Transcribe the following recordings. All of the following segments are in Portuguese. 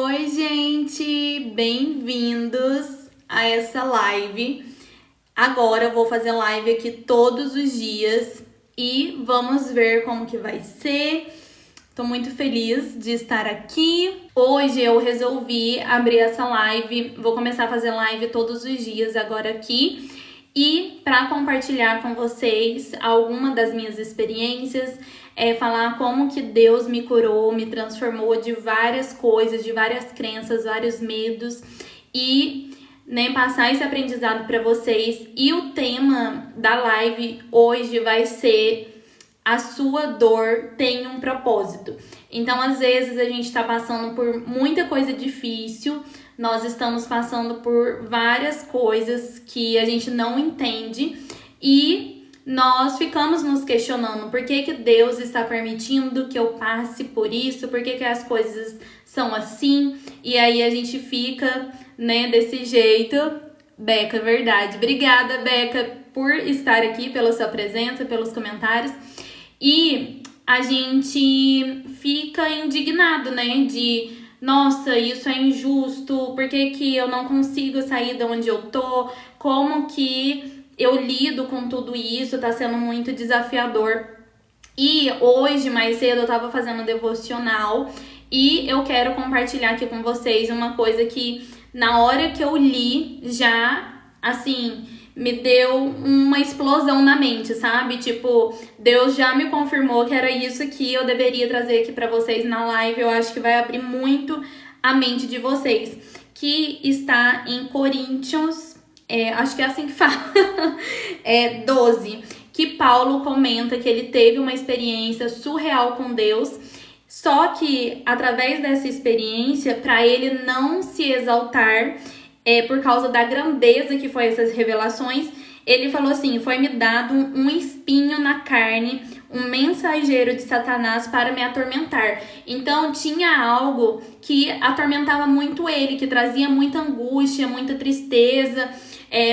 Oi, gente! Bem-vindos a essa live. Agora eu vou fazer live aqui todos os dias e vamos ver como que vai ser. Tô muito feliz de estar aqui. Hoje eu resolvi abrir essa live, vou começar a fazer live todos os dias agora aqui. E para compartilhar com vocês alguma das minhas experiências, falar como que Deus me curou, me transformou de várias coisas, de várias crenças, vários medos e passar esse aprendizado para vocês. E o tema da live hoje vai ser: a sua dor tem um propósito. Então, às vezes a gente está passando por muita coisa difícil, nós estamos passando por várias coisas que a gente não entende e nós ficamos nos questionando por que Deus está permitindo que eu passe por isso, por que as coisas são assim, e aí a gente fica, desse jeito. Beca, verdade. Obrigada, Beca, por estar aqui, pela sua presença, pelos comentários. E a gente fica indignado, de nossa, isso é injusto, por que eu não consigo sair de onde eu tô, como que eu lido com tudo isso, tá sendo muito desafiador. E hoje, mais cedo, eu tava fazendo devocional e eu quero compartilhar aqui com vocês uma coisa que na hora que eu li, já, assim, me deu uma explosão na mente, sabe? Tipo, Deus já me confirmou que era isso que eu deveria trazer aqui pra vocês na live. Eu acho que vai abrir muito a mente de vocês. Que está em Coríntios, acho que é assim que fala, 12. Que Paulo comenta que ele teve uma experiência surreal com Deus. Só que, através dessa experiência, para ele não se exaltar, por causa da grandeza que foi essas revelações, ele falou assim: foi-me dado um espinho na carne, um mensageiro de Satanás para me atormentar. Então tinha algo que atormentava muito ele, que trazia muita angústia, muita tristeza,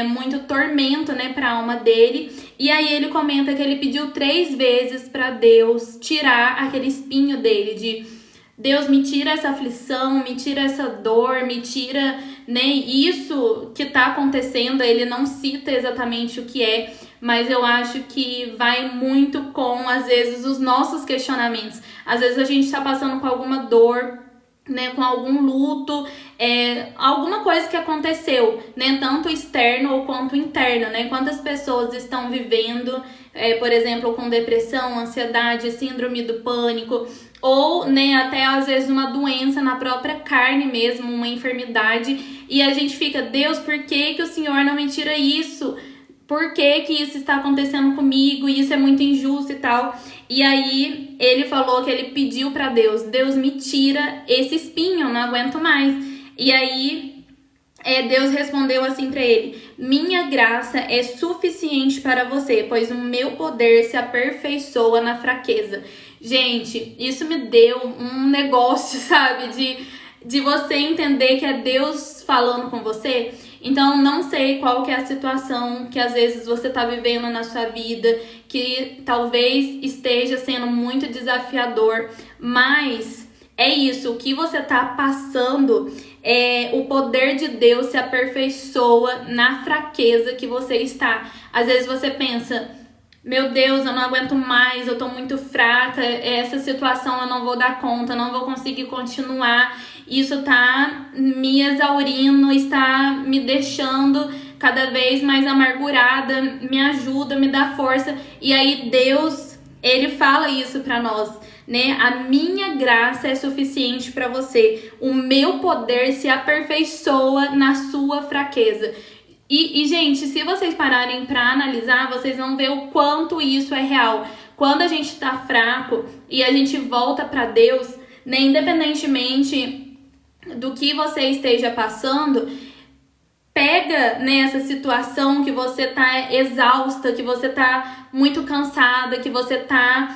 muito tormento, para a alma dele. E aí ele comenta que ele pediu 3 vezes para Deus tirar aquele espinho dele, de Deus, me tira essa aflição, me tira essa dor, me tira, isso que tá acontecendo. Ele não cita exatamente o que é, mas eu acho que vai muito com, às vezes, os nossos questionamentos. Às vezes a gente tá passando com alguma dor, com algum luto, alguma coisa que aconteceu, tanto externo ou quanto interno, Quantas pessoas estão vivendo, por exemplo, com depressão, ansiedade, síndrome do pânico, ou até às vezes uma doença na própria carne mesmo, uma enfermidade, e a gente fica: Deus, por que o Senhor não me tira isso? Por que isso está acontecendo comigo? Isso é muito injusto e tal. E aí ele falou que ele pediu para Deus: Deus, me tira esse espinho, eu não aguento mais. E aí Deus respondeu assim para ele: minha graça é suficiente para você, pois o meu poder se aperfeiçoa na fraqueza. Gente, isso me deu um negócio, sabe? De você entender que é Deus falando com você. Então, não sei qual que é a situação que às vezes você tá vivendo na sua vida, que talvez esteja sendo muito desafiador, mas é isso, o que você tá passando, o poder de Deus se aperfeiçoa na fraqueza que você está. Às vezes você pensa: meu Deus, eu não aguento mais, eu tô muito fraca, essa situação eu não vou dar conta, não vou conseguir continuar, isso tá me exaurindo, está me deixando cada vez mais amargurada, me ajuda, me dá força. E aí Deus, ele fala isso pra nós, a minha graça é suficiente para você, o meu poder se aperfeiçoa na sua fraqueza. E, gente, se vocês pararem pra analisar, vocês vão ver o quanto isso é real. Quando a gente tá fraco e a gente volta pra Deus, independentemente do que você esteja passando, pega nessa situação que você tá exausta, que você tá muito cansada, que você tá,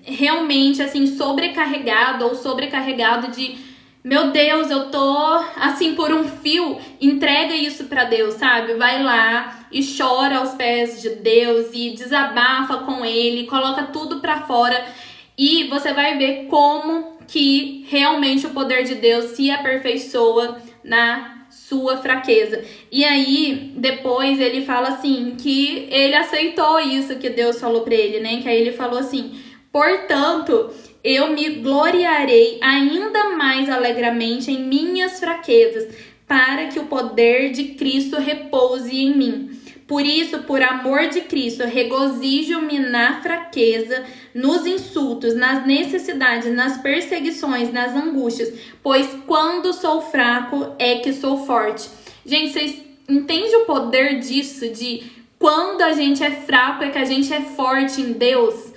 realmente, assim, sobrecarregado ou sobrecarregado de: meu Deus, eu tô assim por um fio. Entrega isso pra Deus, sabe? Vai lá e chora aos pés de Deus e desabafa com Ele, coloca tudo pra fora e você vai ver como que realmente o poder de Deus se aperfeiçoa na sua fraqueza. E aí, depois ele fala assim, que ele aceitou isso que Deus falou pra ele, né? Que aí ele falou assim: portanto, eu me gloriarei ainda mais alegremente em minhas fraquezas, para que o poder de Cristo repouse em mim. Por isso, por amor de Cristo, regozijo-me na fraqueza, nos insultos, nas necessidades, nas perseguições, nas angústias, pois quando sou fraco é que sou forte. Gente, vocês entendem o poder disso? De quando a gente é fraco é que a gente é forte em Deus?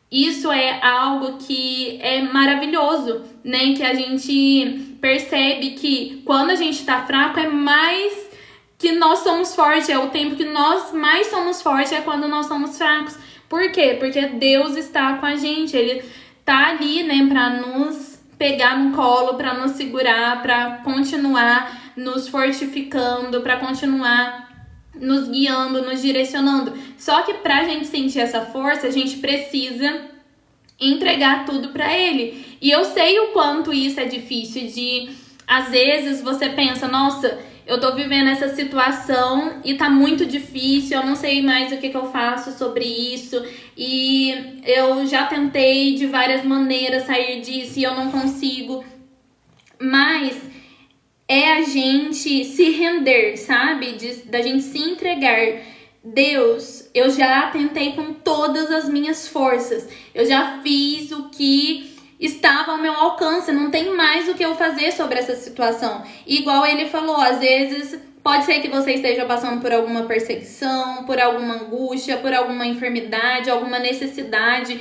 Isso é algo que é maravilhoso, né? Que a gente percebe que quando a gente tá fraco é mais que nós somos fortes, é o tempo que nós mais somos fortes é quando nós somos fracos. Por quê? Porque Deus está com a gente, Ele tá ali, né, pra nos pegar no colo, pra nos segurar, pra continuar nos fortificando, pra continuar nos guiando, nos direcionando. Só que pra gente sentir essa força, a gente precisa entregar tudo pra Ele. E eu sei o quanto isso é difícil, de às vezes você pensa, nossa, eu tô vivendo essa situação e tá muito difícil, eu não sei mais o que eu faço sobre isso, e eu já tentei de várias maneiras sair disso e eu não consigo. Mas é a gente se render, sabe? Da gente se entregar. Deus, eu já tentei com todas as minhas forças, eu já fiz o que estava ao meu alcance, não tem mais o que eu fazer sobre essa situação. Igual ele falou, às vezes pode ser que você esteja passando por alguma perseguição, por alguma angústia, por alguma enfermidade, alguma necessidade,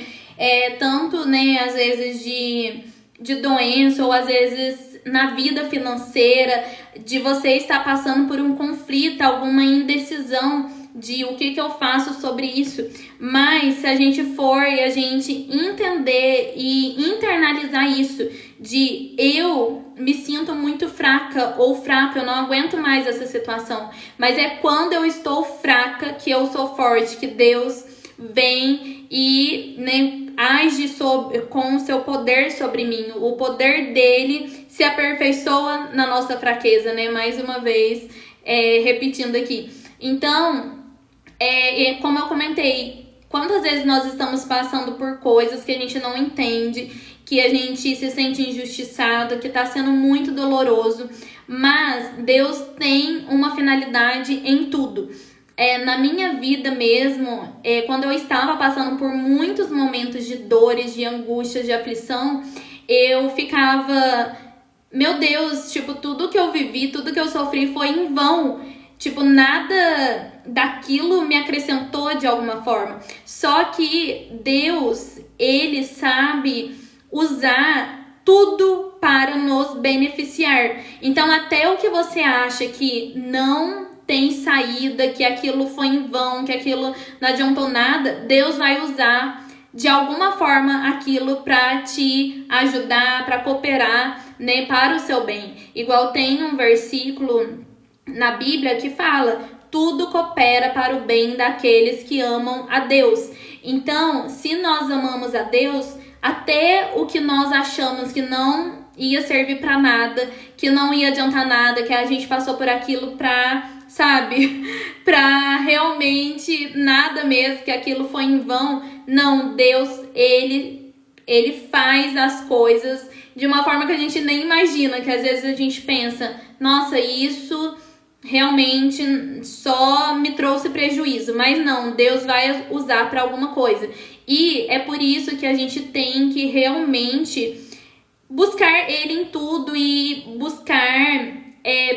tanto, né, às vezes de doença, ou às vezes na vida financeira, de você estar passando por um conflito, alguma indecisão de o que eu faço sobre isso. Mas se a gente for e a gente entender e internalizar isso, de eu me sinto muito fraca ou fraco, eu não aguento mais essa situação, mas é quando eu estou fraca que eu sou forte, que Deus vem e, né, age com o seu poder sobre mim. O poder dele se aperfeiçoa na nossa fraqueza, né? Mais uma vez, repetindo aqui. Então, como eu comentei, quantas vezes nós estamos passando por coisas que a gente não entende, que a gente se sente injustiçado, que está sendo muito doloroso, mas Deus tem uma finalidade em tudo. Na minha vida mesmo, quando eu estava passando por muitos momentos de dores, de angústias, de aflição, eu ficava, meu Deus, tipo, tudo que eu vivi, tudo que eu sofri foi em vão. Tipo, nada daquilo me acrescentou de alguma forma. Só que Deus, Ele sabe usar tudo para nos beneficiar. Então, até o que você acha que não tem saída, que aquilo foi em vão, que aquilo não adiantou nada, Deus vai usar de alguma forma aquilo para te ajudar, para cooperar, né, para o seu bem. Igual tem um versículo na Bíblia que fala: tudo coopera para o bem daqueles que amam a Deus. Então, se nós amamos a Deus, até o que nós achamos que não ia servir para nada, que não ia adiantar nada, que a gente passou por aquilo pra, sabe, pra realmente nada mesmo, que aquilo foi em vão. Não, Deus, ele faz as coisas de uma forma que a gente nem imagina, que às vezes a gente pensa, nossa, isso realmente só me trouxe prejuízo, mas não, Deus vai usar para alguma coisa. E é por isso que a gente tem que realmente buscar Ele em tudo e buscar,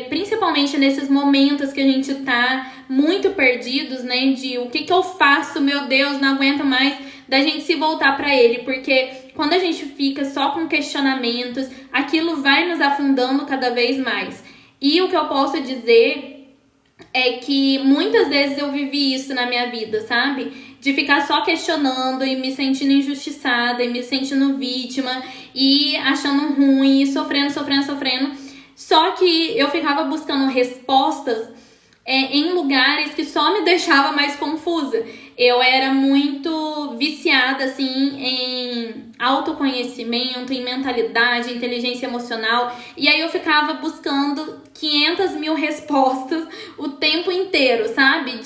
principalmente nesses momentos que a gente tá muito perdidos, né, de o que eu faço, meu Deus, não aguento mais, da gente se voltar para Ele, porque quando a gente fica só com questionamentos, aquilo vai nos afundando cada vez mais. E o que eu posso dizer é que muitas vezes eu vivi isso na minha vida, sabe? De ficar só questionando e me sentindo injustiçada e me sentindo vítima e achando ruim e sofrendo. Só que eu ficava buscando respostas em lugares que só me deixava mais confusa. Eu era muito viciada, assim, em autoconhecimento, em mentalidade, inteligência emocional. E aí eu ficava buscando 500 mil respostas o tempo inteiro, sabe?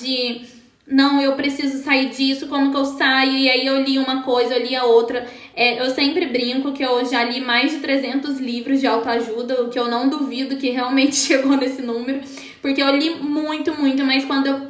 Não, eu preciso sair disso, como que eu saio? E aí eu li uma coisa, eu li a outra. Eu sempre brinco que eu já li mais de 300 livros de autoajuda, o que eu não duvido que realmente chegou nesse número. Porque eu li muito, mas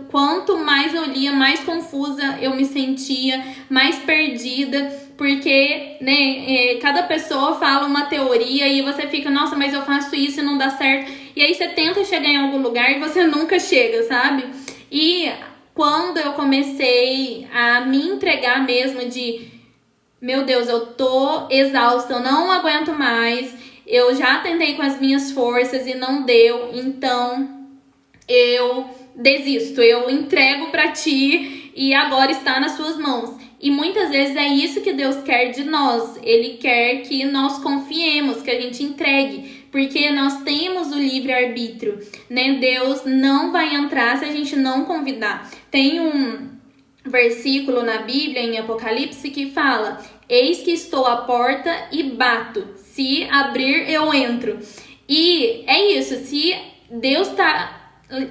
quanto mais eu lia, mais confusa eu me sentia, mais perdida. Porque, né, cada pessoa fala uma teoria e você fica, nossa, mas eu faço isso e não dá certo. E aí você tenta chegar em algum lugar e você nunca chega, sabe? E quando eu comecei a me entregar mesmo meu Deus, eu tô exausta, eu não aguento mais, eu já tentei com as minhas forças e não deu, então eu desisto, eu entrego pra ti e agora está nas suas mãos. E muitas vezes é isso que Deus quer de nós, Ele quer que nós confiemos, que a gente entregue, porque nós temos o livre-arbítrio, né? Deus não vai entrar se a gente não convidar. Tem um versículo na Bíblia, em Apocalipse, que fala: eis que estou à porta e bato, se abrir eu entro. E é isso, se Deus tá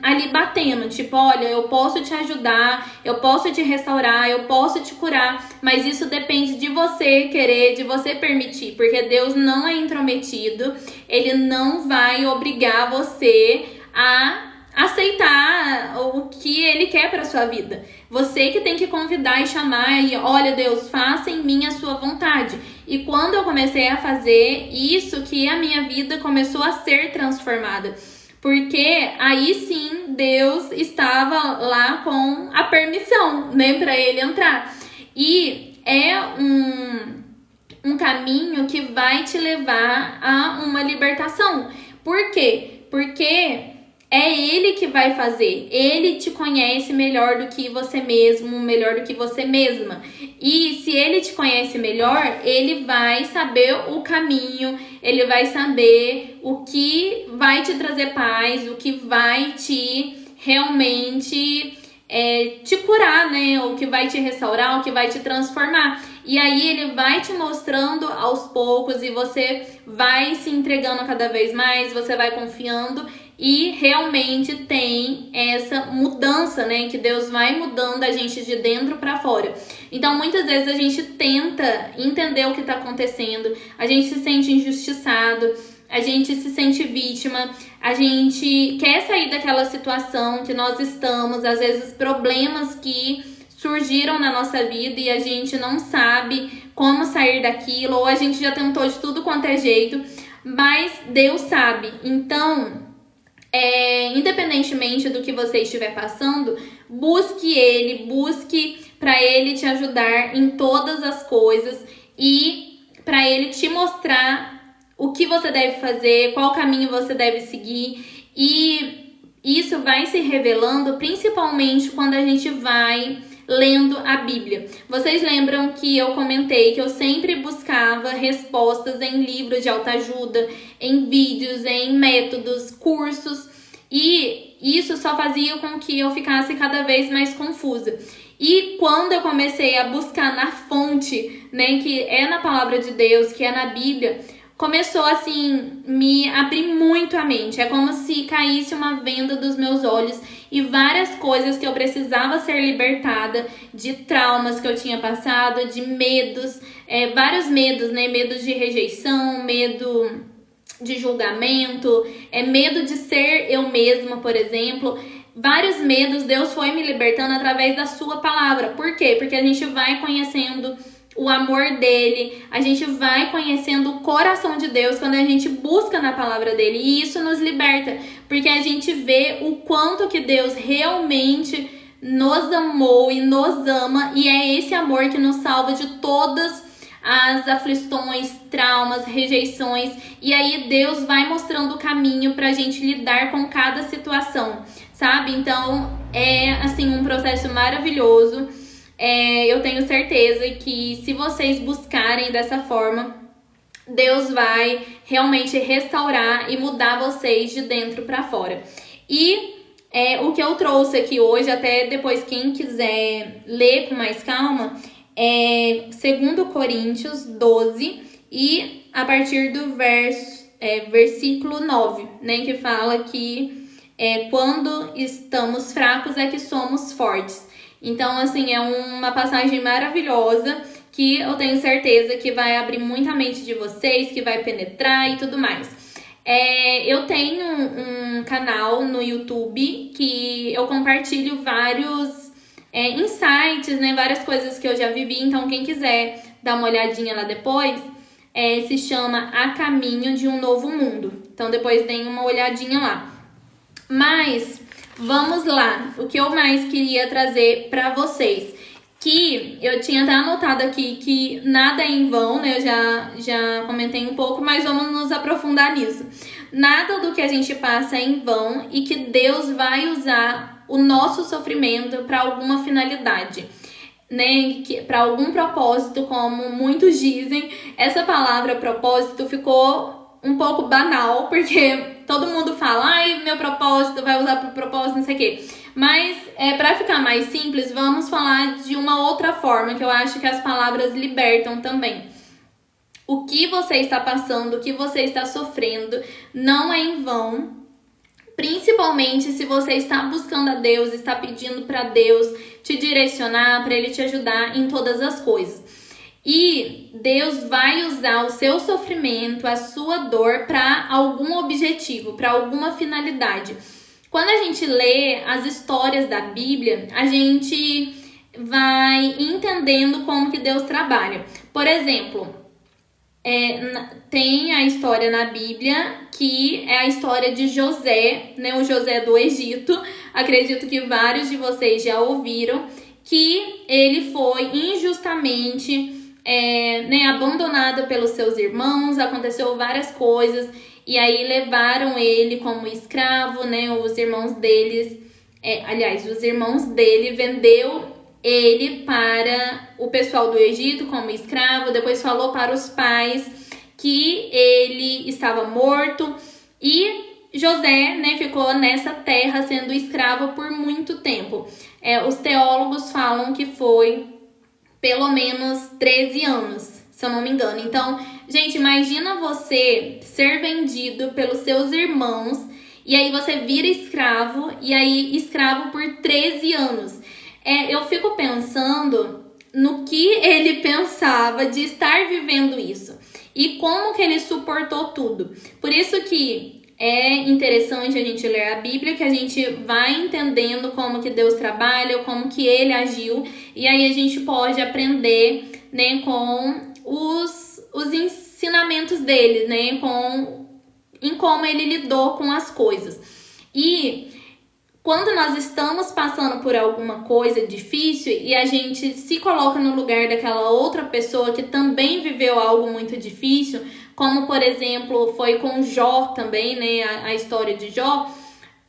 ali batendo, tipo, olha, eu posso te ajudar, eu posso te restaurar, eu posso te curar, mas isso depende de você querer, de você permitir, porque Deus não é intrometido, Ele não vai obrigar você a aceitar o que Ele quer para sua vida. Você que tem que convidar e chamar e, olha, Deus, faça em mim a sua vontade. E quando eu comecei a fazer isso, que a minha vida começou a ser transformada. Porque aí sim Deus estava lá com a permissão, né, para Ele entrar. E é um caminho que vai te levar a uma libertação. Por quê? Porque é Ele que vai fazer. Ele te conhece melhor do que você mesmo, melhor do que você mesma. E se Ele te conhece melhor, Ele vai saber o caminho, Ele vai saber o que vai te trazer paz, o que vai te realmente te curar, né? O que vai te restaurar, o que vai te transformar. E aí Ele vai te mostrando aos poucos e você vai se entregando cada vez mais, você vai confiando. E realmente tem essa mudança, né? Que Deus vai mudando a gente de dentro para fora. Então, muitas vezes a gente tenta entender o que está acontecendo, a gente se sente injustiçado, a gente se sente vítima, a gente quer sair daquela situação que nós estamos, às vezes problemas que surgiram na nossa vida e a gente não sabe como sair daquilo, ou a gente já tentou de tudo quanto é jeito, mas Deus sabe. Então, independentemente do que você estiver passando, busque Ele, busque para Ele te ajudar em todas as coisas e para Ele te mostrar o que você deve fazer, qual caminho você deve seguir. E isso vai se revelando principalmente quando a gente vai lendo a Bíblia. Vocês lembram que eu comentei que eu sempre buscava respostas em livros de autoajuda, em vídeos, em métodos, cursos, e isso só fazia com que eu ficasse cada vez mais confusa. E quando eu comecei a buscar na fonte, né, que é na palavra de Deus, que é na Bíblia, começou assim, me abrir muito a mente. É como se caísse uma venda dos meus olhos e várias coisas que eu precisava ser libertada, de traumas que eu tinha passado, de medos, vários medos, né? Medo de rejeição, medo de julgamento, medo de ser eu mesma, por exemplo. Vários medos, Deus foi me libertando através da sua palavra. Por quê? Porque a gente vai conhecendo o amor dele, a gente vai conhecendo o coração de Deus quando a gente busca na palavra dele, e isso nos liberta, porque a gente vê o quanto que Deus realmente nos amou e nos ama, e é esse amor que nos salva de todas as aflições, traumas, rejeições, e aí Deus vai mostrando o caminho pra gente lidar com cada situação, sabe? Então é assim um processo maravilhoso. Eu tenho certeza que se vocês buscarem dessa forma, Deus vai realmente restaurar e mudar vocês de dentro para fora. E O que eu trouxe aqui hoje, até depois quem quiser ler com mais calma, é 2 Coríntios 12 e a partir do versículo 9, né, que fala que quando estamos fracos é que somos fortes. Então, assim, é uma passagem maravilhosa que eu tenho certeza que vai abrir muita mente de vocês, que vai penetrar e tudo mais. Eu tenho um canal no YouTube que eu compartilho vários insights, né? Várias coisas que eu já vivi. Então, quem quiser dar uma olhadinha lá depois, se chama A Caminho de um Novo Mundo. Então, depois deem uma olhadinha lá. Mas, vamos lá. O que eu mais queria trazer pra vocês, que eu tinha até anotado aqui que nada é em vão, né? Eu já comentei um pouco, mas vamos nos aprofundar nisso. Nada do que a gente passa é em vão e que Deus vai usar o nosso sofrimento para alguma finalidade, né? Para algum propósito, como muitos dizem. Essa palavra propósito ficou um pouco banal, porque todo mundo fala, ai, meu propósito, vai usar pro propósito, não sei o quê. Mas, para ficar mais simples, vamos falar de uma outra forma, que eu acho que as palavras libertam também. O que você está passando, o que você está sofrendo, não é em vão. Principalmente se você está buscando a Deus, está pedindo para Deus te direcionar, para Ele te ajudar em todas as coisas. E Deus vai usar o seu sofrimento, a sua dor, para algum objetivo, para alguma finalidade. Quando a gente lê as histórias da Bíblia, a gente vai entendendo como que Deus trabalha. Por exemplo, tem a história na Bíblia que é a história de José, né? O José do Egito. Acredito que vários de vocês já ouviram que ele foi injustamente abandonado pelos seus irmãos. Aconteceu várias coisas e aí levaram ele como escravo, né? Os irmãos dele vendeu ele para o pessoal do Egito como escravo, depois falou para os pais que ele estava morto e José, né, ficou nessa terra sendo escravo por muito tempo. Os teólogos falam que foi pelo menos 13 anos, se eu não me engano. Então, gente, imagina você ser vendido pelos seus irmãos e aí você vira escravo e aí escravo por 13 anos. Eu fico pensando no que ele pensava de estar vivendo isso e como que ele suportou tudo. Por isso que é interessante a gente ler a Bíblia, que a gente vai entendendo como que Deus trabalha, como que ele agiu, e aí a gente pode aprender, né, com os ensinamentos dele, né, em como ele lidou com as coisas. E quando nós estamos passando por alguma coisa difícil e a gente se coloca no lugar daquela outra pessoa que também viveu algo muito difícil, como por exemplo foi com Jó também, né, a história de Jó,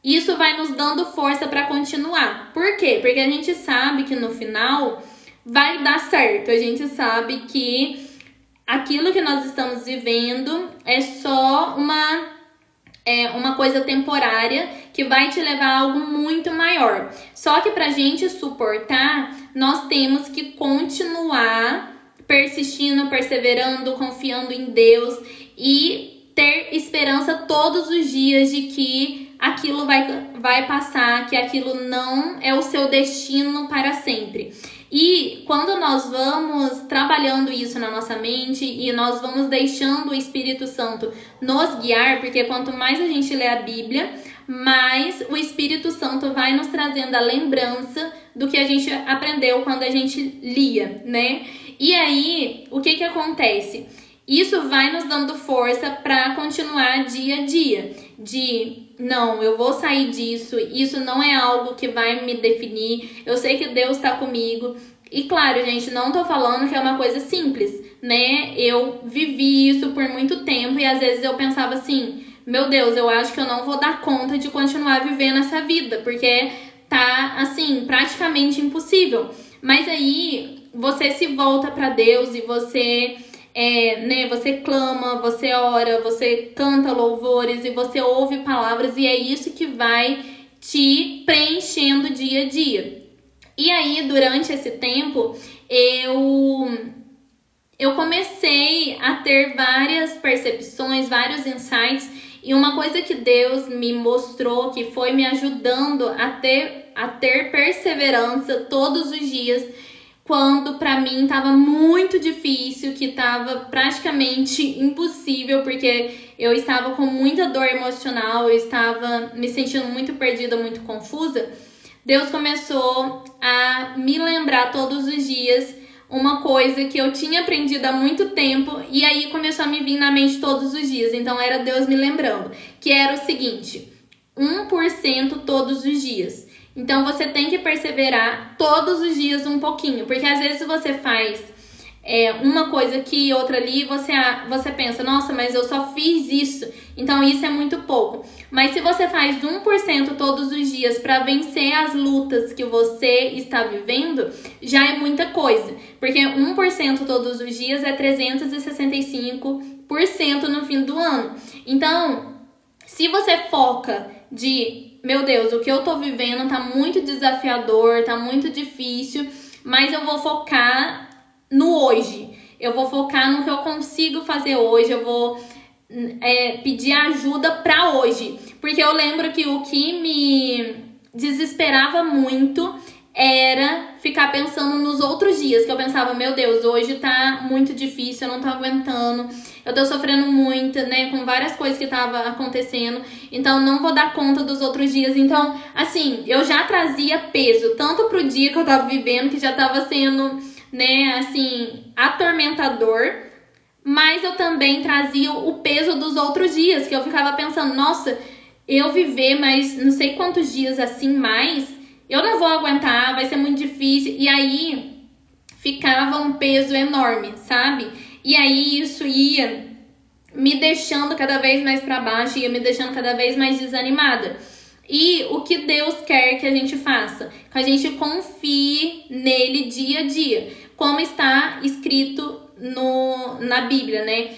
isso vai nos dando força para continuar. Por quê? Porque a gente sabe que no final vai dar certo, a gente sabe que aquilo que nós estamos vivendo é só uma coisa temporária que vai te levar a algo muito maior. Só que pra gente suportar, nós temos que continuar persistindo, perseverando, confiando em Deus e ter esperança todos os dias de que aquilo vai passar, que aquilo não é o seu destino para sempre. E quando nós vamos trabalhando isso na nossa mente e nós vamos deixando o Espírito Santo nos guiar, porque quanto mais a gente lê a Bíblia, mais o Espírito Santo vai nos trazendo a lembrança do que a gente aprendeu quando a gente lia, né? E aí, o que acontece? Isso vai nos dando força para continuar dia a dia, não, eu vou sair disso, isso não é algo que vai me definir, eu sei que Deus está comigo. E claro, gente, não tô falando que é uma coisa simples, né? Eu vivi isso por muito tempo e às vezes eu pensava assim, meu Deus, eu acho que eu não vou dar conta de continuar vivendo essa vida, porque tá, assim, praticamente impossível. Mas aí, você se volta para Deus e você... você clama, você ora, você canta louvores e você ouve palavras e é isso que vai te preenchendo dia a dia. E aí, durante esse tempo, eu comecei a ter várias percepções, vários insights, e uma coisa que Deus me mostrou, que foi me ajudando a ter perseverança todos os dias, quando pra mim tava muito difícil, que tava praticamente impossível, porque eu estava com muita dor emocional, eu estava me sentindo muito perdida, muito confusa. Deus começou a me lembrar todos os dias uma coisa que eu tinha aprendido há muito tempo, e aí começou a me vir na mente todos os dias. Então era Deus me lembrando, que era o seguinte: 1% todos os dias. Então você tem que perseverar todos os dias um pouquinho, porque às vezes você faz uma coisa aqui e outra ali, e você pensa, nossa, mas eu só fiz isso, então isso é muito pouco. Mas se você faz 1% todos os dias para vencer as lutas que você está vivendo, já é muita coisa. Porque 1% todos os dias é 365% no fim do ano. Então, se você foca meu Deus, o que eu tô vivendo tá muito desafiador, tá muito difícil, mas eu vou focar no hoje. Eu vou focar no que eu consigo fazer hoje, eu vou pedir ajuda pra hoje. Porque eu lembro que o que me desesperava muito era ficar pensando nos outros dias, que eu pensava, meu Deus, hoje tá muito difícil, eu não tô aguentando, eu tô sofrendo muito, né, com várias coisas que tava acontecendo, então não vou dar conta dos outros dias. Então, assim, eu já trazia peso, tanto pro dia que eu tava vivendo, que já tava sendo, né, assim, atormentador, mas eu também trazia o peso dos outros dias, que eu ficava pensando, nossa, eu viver mais não sei quantos dias assim mais, eu não vou aguentar, vai ser muito difícil. E aí ficava um peso enorme, sabe? E aí isso ia me deixando cada vez mais para baixo, ia me deixando cada vez mais desanimada. E o que Deus quer que a gente faça? Que a gente confie nele dia a dia, como está escrito na Bíblia, né?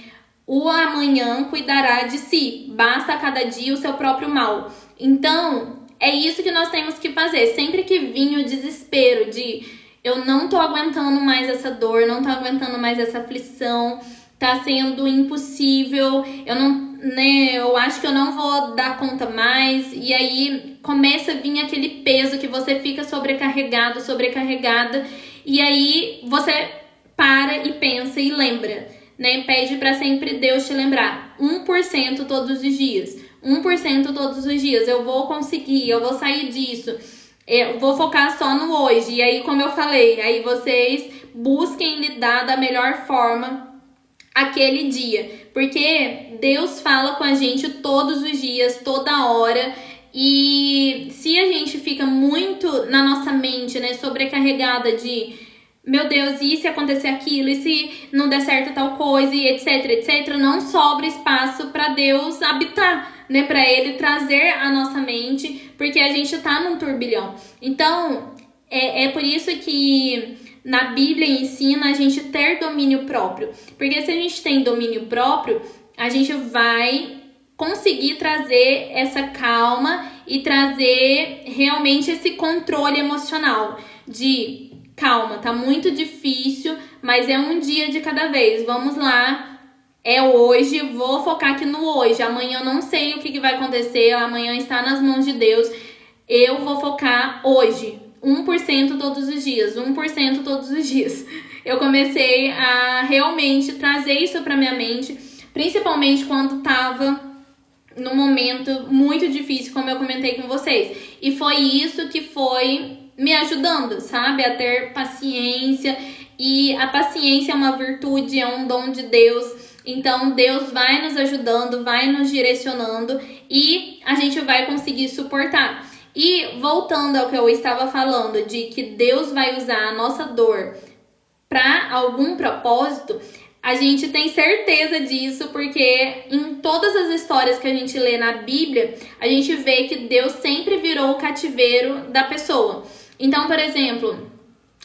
O amanhã cuidará de si, basta a cada dia o seu próprio mal. Então, é isso que nós temos que fazer. Sempre que vir o desespero de eu não tô aguentando mais essa dor, não tô aguentando mais essa aflição, tá sendo impossível, eu acho que eu não vou dar conta mais, e aí começa a vir aquele peso que você fica sobrecarregada, e aí você para e pensa e lembra, né? Pede para sempre Deus te lembrar, 1% todos os dias, 1% todos os dias, eu vou conseguir, eu vou sair disso, eu vou focar só no hoje. E aí, como eu falei, aí vocês busquem lidar da melhor forma aquele dia, porque Deus fala com a gente todos os dias, toda hora. E se a gente fica muito na nossa mente, né, sobrecarregada de meu Deus, e se acontecer aquilo, e se não der certo tal coisa, e etc, não sobra espaço para Deus habitar, né, para ele trazer a nossa mente, porque a gente tá num turbilhão. Então, é por isso que na Bíblia ensina a gente ter domínio próprio, porque se a gente tem domínio próprio, a gente vai conseguir trazer essa calma e trazer realmente esse controle emocional de calma, tá muito difícil, mas é um dia de cada vez, vamos lá, é hoje, vou focar aqui no hoje, amanhã eu não sei o que vai acontecer, amanhã está nas mãos de Deus, eu vou focar hoje, 1% todos os dias, 1% todos os dias. Eu comecei a realmente trazer isso pra minha mente, principalmente quando tava num momento muito difícil, como eu comentei com vocês, e foi isso que foi me ajudando, sabe, a ter paciência. E a paciência é uma virtude, é um dom de Deus. Então Deus vai nos ajudando, vai nos direcionando e a gente vai conseguir suportar. E voltando ao que eu estava falando, de que Deus vai usar a nossa dor para algum propósito, a gente tem certeza disso, porque em todas as histórias que a gente lê na Bíblia, a gente vê que Deus sempre virou o cativeiro da pessoa. Então, por exemplo,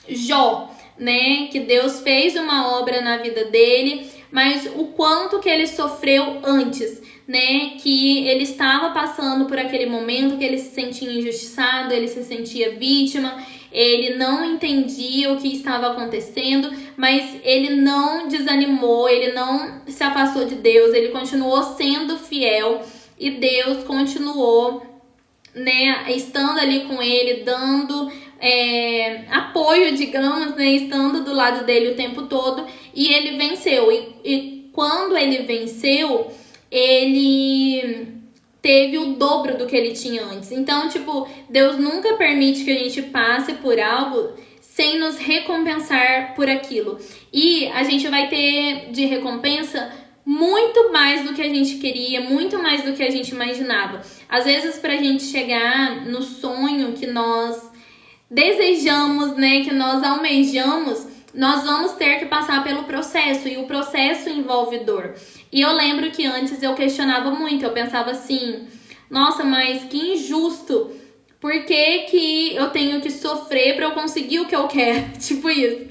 Jó, né, que Deus fez uma obra na vida dele, mas o quanto que ele sofreu antes, né, que ele estava passando por aquele momento, que ele se sentia injustiçado, ele se sentia vítima, ele não entendia o que estava acontecendo, mas ele não desanimou, ele não se afastou de Deus, ele continuou sendo fiel e Deus continuou, né, estando ali com ele, dando apoio, digamos, né, estando do lado dele o tempo todo, e ele venceu. E quando ele venceu, ele teve o dobro do que ele tinha antes. Então, tipo, Deus nunca permite que a gente passe por algo sem nos recompensar por aquilo. E a gente vai ter de recompensa muito mais do que a gente queria, muito mais do que a gente imaginava. Às vezes, pra gente chegar no sonho que nós desejamos, né, que nós almejamos, nós vamos ter que passar pelo processo, e o processo envolve dor. E eu lembro que antes eu questionava muito, eu pensava assim, nossa, mas que injusto, por que que eu tenho que sofrer para eu conseguir o que eu quero? Tipo isso.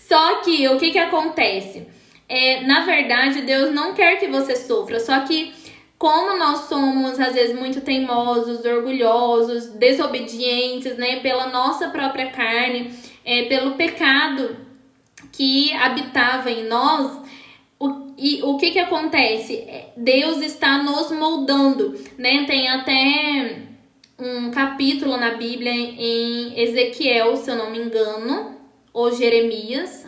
Só que o que acontece? Na verdade, Deus não quer que você sofra, só que como nós somos, às vezes, muito teimosos, orgulhosos, desobedientes, né, pela nossa própria carne, pelo pecado que habitava em nós, o que acontece? Deus está nos moldando, né? Tem até um capítulo na Bíblia em Ezequiel, se eu não me engano, ou Jeremias,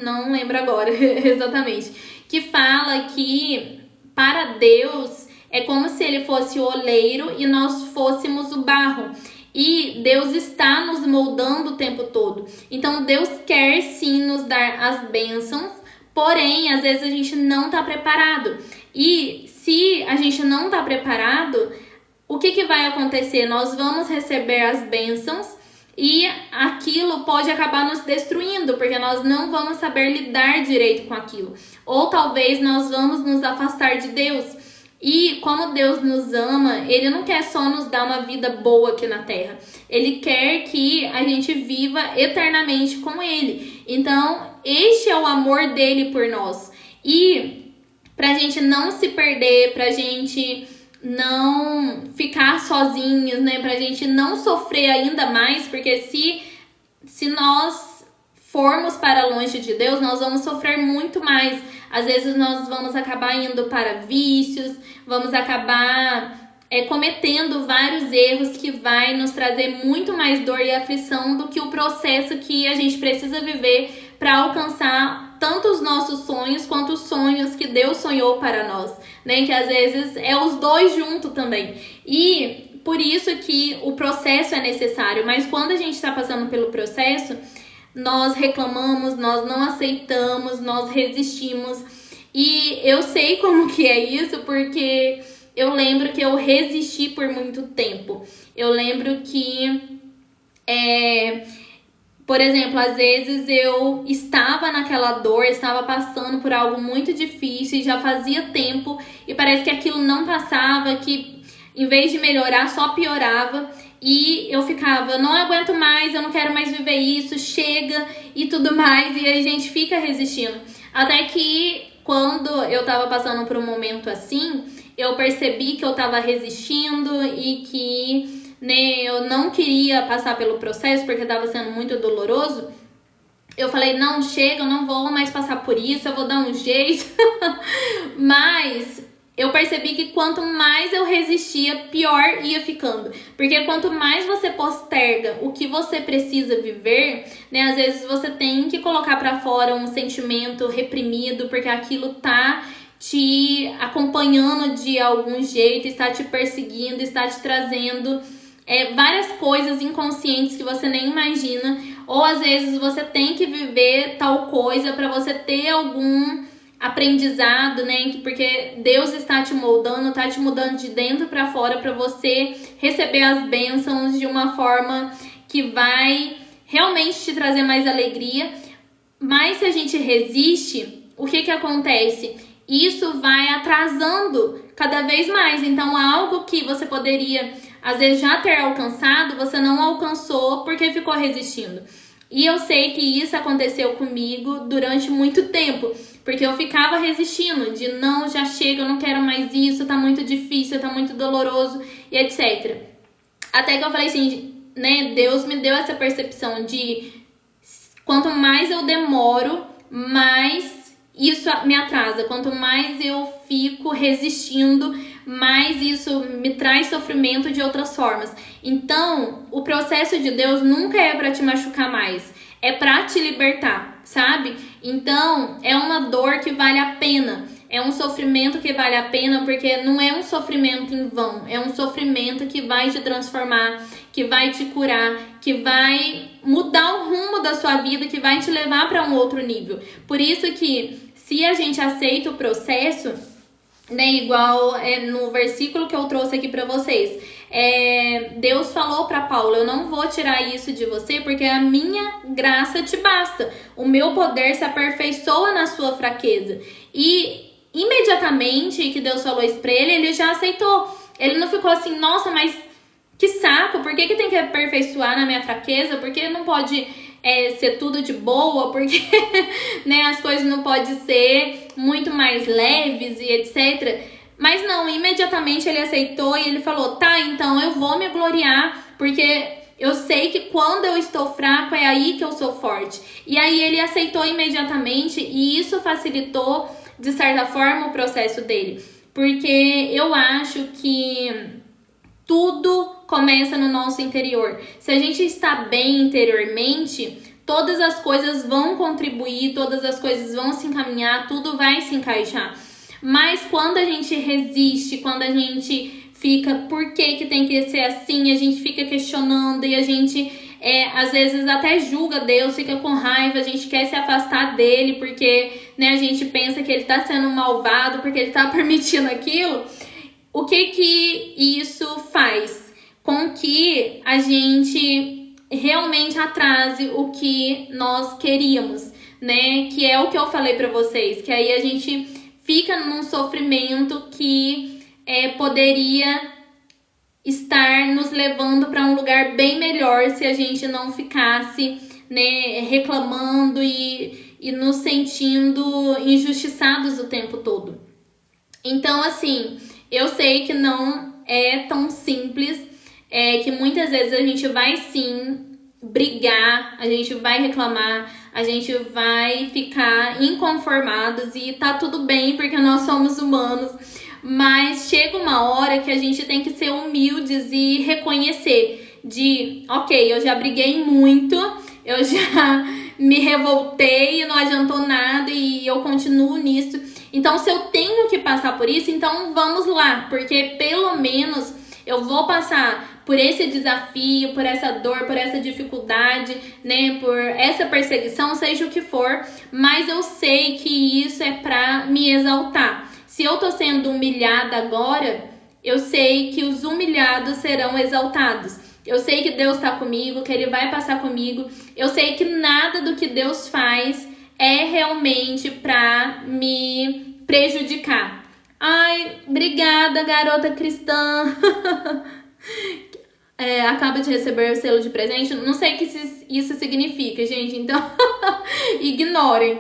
não lembro agora exatamente, que fala que para Deus é como se ele fosse o oleiro e nós fôssemos o barro. E Deus está nos moldando o tempo todo. Então Deus quer sim nos dar as bênçãos, porém às vezes a gente não está preparado. E se a gente não está preparado, o que vai acontecer? Nós vamos receber as bênçãos e aquilo pode acabar nos destruindo, porque nós não vamos saber lidar direito com aquilo. Ou talvez nós vamos nos afastar de Deus. E como Deus nos ama, Ele não quer só nos dar uma vida boa aqui na Terra. Ele quer que a gente viva eternamente com Ele. Então, este é o amor dele por nós. E pra gente não se perder, pra gente não ficar sozinhos, né? Pra gente não sofrer ainda mais, porque se nós formos para longe de Deus, nós vamos sofrer muito mais. Às vezes nós vamos acabar indo para vícios, vamos acabar cometendo vários erros que vai nos trazer muito mais dor e aflição do que o processo que a gente precisa viver para alcançar tanto os nossos sonhos quanto os sonhos que Deus sonhou para nós, né? Que às vezes é os dois juntos também. E por isso que o processo é necessário, mas quando a gente está passando pelo processo, nós reclamamos, nós não aceitamos, nós resistimos. E eu sei como que é isso, porque eu lembro que eu resisti por muito tempo. Eu lembro que, por exemplo, às vezes eu estava naquela dor, estava passando por algo muito difícil e já fazia tempo e parece que aquilo não passava, que em vez de melhorar só piorava. E eu ficava, não aguento mais, eu não quero mais viver isso, chega e tudo mais. E a gente fica resistindo. Até que quando eu tava passando por um momento assim, eu percebi que eu tava resistindo e que, né, eu não queria passar pelo processo porque tava sendo muito doloroso. Eu falei, não, chega, eu não vou mais passar por isso, eu vou dar um jeito. Mas eu percebi que quanto mais eu resistia, pior ia ficando. Porque quanto mais você posterga o que você precisa viver, né? Às vezes você tem que colocar pra fora um sentimento reprimido, porque aquilo tá te acompanhando de algum jeito, está te perseguindo, está te trazendo várias coisas inconscientes que você nem imagina. Ou às vezes você tem que viver tal coisa pra você ter algum aprendizado, né? Porque Deus está te moldando, está te mudando de dentro para fora para você receber as bênçãos de uma forma que vai realmente te trazer mais alegria. Mas se a gente resiste, o que acontece? Isso vai atrasando cada vez mais. Então, algo que você poderia, às vezes, já ter alcançado, você não alcançou porque ficou resistindo. E eu sei que isso aconteceu comigo durante muito tempo. Porque eu ficava resistindo, de não, já chega, eu não quero mais isso, tá muito difícil, tá muito doloroso e etc. Até que eu falei assim, né, Deus me deu essa percepção de quanto mais eu demoro, mais isso me atrasa. Quanto mais eu fico resistindo, mais isso me traz sofrimento de outras formas. Então, o processo de Deus nunca é para te machucar mais, é para te libertar, sabe? Então, é uma dor que vale a pena. É um sofrimento que vale a pena, porque não é um sofrimento em vão. É um sofrimento que vai te transformar, que vai te curar, que vai mudar o rumo da sua vida, que vai te levar para um outro nível. Por isso que, se a gente aceita o processo, né, igual no versículo que eu trouxe aqui para vocês, Deus falou para Paulo, eu não vou tirar isso de você, porque a minha graça te basta. O meu poder se aperfeiçoa na sua fraqueza. E imediatamente que Deus falou isso pra ele já aceitou. Ele não ficou assim, nossa, mas que saco, por que tem que aperfeiçoar na minha fraqueza? Por que não pode ser tudo de boa? Porque né, as coisas não podem ser muito mais leves e etc. Mas não, imediatamente ele aceitou e ele falou, tá, então eu vou me gloriar, porque eu sei que quando eu estou fraco é aí que eu sou forte. E aí ele aceitou imediatamente e isso facilitou, de certa forma, o processo dele. Porque eu acho que tudo começa no nosso interior. Se a gente está bem interiormente, todas as coisas vão contribuir, todas as coisas vão se encaminhar, tudo vai se encaixar. Mas quando a gente resiste, quando a gente fica, por que tem que ser assim? A gente fica questionando e a gente às vezes até julga Deus, fica com raiva, a gente quer se afastar dele porque né, a gente pensa que ele tá sendo malvado, porque ele tá permitindo aquilo. O que isso faz? Com que a gente realmente atrase o que nós queríamos, né? Que é o que eu falei pra vocês, que aí a gente fica num sofrimento que poderia estar nos levando para um lugar bem melhor se a gente não ficasse, né, reclamando e nos sentindo injustiçados o tempo todo. Então, assim, eu sei que não é tão simples, que muitas vezes a gente vai sim brigar, a gente vai reclamar, a gente vai ficar inconformados e tá tudo bem porque nós somos humanos. Mas chega uma hora que a gente tem que ser humildes e reconhecer de, ok, eu já briguei muito, eu já me revoltei e não adiantou nada e eu continuo nisso. Então, se eu tenho que passar por isso, então vamos lá, porque pelo menos eu vou passar por esse desafio, por essa dor, por essa dificuldade, né, por essa perseguição, seja o que for, mas eu sei que isso é pra me exaltar. Se eu tô sendo humilhada agora, eu sei que os humilhados serão exaltados. Eu sei que Deus tá comigo, que Ele vai passar comigo. Eu sei que nada do que Deus faz é realmente pra me prejudicar. Ai, obrigada, garota cristã. Acaba de receber o selo de presente. Não sei o que isso significa, gente. Então, ignorem.